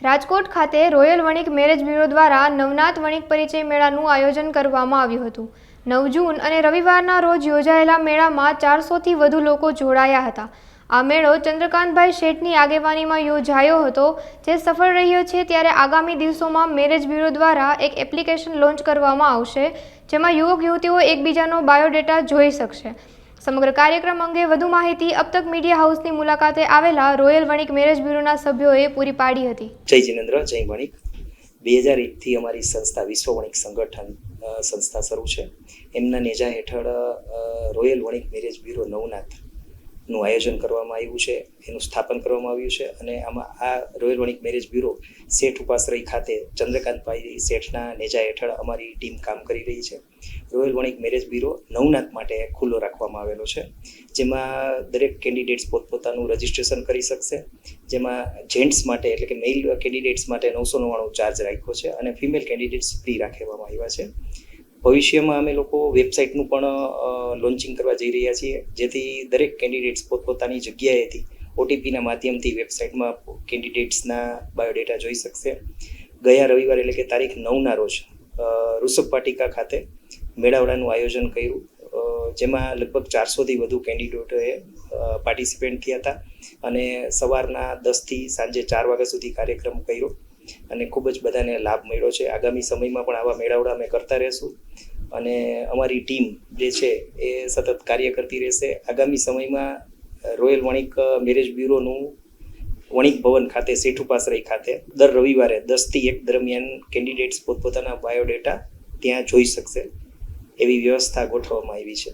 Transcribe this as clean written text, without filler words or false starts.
રાજકોટ ખાતે royal વણિક marriage bureau દ્વારા નવનાથ વણિક પરિચય મેળાનું આયોજન કરવામાં આવ્યું હતું। 9 જૂન અને રવિવારના રોજ યોજાયેલા મેળામાં 400થી વધુ લોકો જોડાયા હતા। આ મેળો ચંદ્રકાંતભાઈ શેઠની આગેવાનીમાં યોજાયો હતો, જે સફળ રહ્યો છે। ત્યારે આગામી દિવસોમાં મેરેજ બ્યુરો દ્વારા એક એપ્લિકેશન લોન્ચ કરવામાં આવશે, જેમાં યુવક યુવતીઓ એકબીજાનો બાયોડેટા જોઈ શકશે। સમગ્ર કાર્યક્રમ અંગે વધુ માહિતી અબ તક મીડિયા હાઉસની મુલાકાતે આવેલા રોયલ વણિક મેરેજ બ્યુરોના સભ્યોએ પૂરી પાડી હતી। જય જિનેન્દ્ર, જય વણિક। 2001થી અમારી સંસ્થા વિશ્વ વણિક સંગઠન સંસ્થા શરૂ છે। એમના નેજા હેઠળ રોયલ વણિક મેરેજ બ્યુરો નવનાથનું આયોજન કરવામાં આવ્યું છે, એનું સ્થાપન કરવામાં આવ્યું છે। અને આમાં આ રોયલ વણિક મેરેજ બ્યુરો શેઠ ઉપાશ્રય ખાતે ચંદ્રકાંતભાઈ શેઠના નેજા હેઠળ અમારી ટીમ કામ કરી રહી છે। રોયલ વણિક મેરેજ બ્યુરો નવનાથ માટે ખુલ્લો રાખવામાં આવેલો છે, જેમાં દરેક કેન્ડિડેટ્સ પોતપોતાનું રજિસ્ટ્રેશન કરી શકશે। જેમાં જેન્ટ્સ માટે એટલે કે મેલ કેન્ડિડેટ્સ માટે 999 ચાર્જ રાખ્યો છે અને ફિમેલ કેન્ડિડેટ્સ ફ્રી રાખવામાં આવ્યા છે। ભવિષ્યમાં અમે લોકો વેબસાઇટનું પણ લોન્ચિંગ કરવા જઈ રહ્યા છીએ, જેથી દરેક કેન્ડિડેટ્સ પોતપોતાની જગ્યાએથી ઓટીપીના માધ્યમથી વેબસાઇટમાં કેન્ડિડેટ્સના બાયોડેટા જોઈ શકશે। ગયા રવિવારે એટલે કે તારીખ 9ના રોજ ઋષભ પાટિકા ખાતે મેળાવડાનું આયોજન કર્યું, જેમાં લગભગ 400થી વધુ કેન્ડિડેટોએ પાર્ટિસિપેન્ટ થયા હતા અને સવારના 10થી સાંજે 4 વાગ્યા સુધી કાર્યક્રમ કર્યો અને ખૂબ જ બધાને લાભ મળ્યો છે। આગામી સમયમાં પણ આવા મેળાવડા અમે કરતા રહેશું અને અમારી ટીમ જે છે એ સતત કાર્ય કરતી રહેશે। આગામી સમયમાં રોયલ વણિક મેરેજ બ્યુરોનું વણિક ભવન ખાતે શેઠ ઉપાશ્રય ખાતે દર રવિવારે 10થી 1 દરમિયાન કેન્ડિડેટ્સ પોતપોતાના બાયોડેટા ત્યાં જોઈ શકશે, એવી વ્યવસ્થા ગોઠવવામાં આવી છે।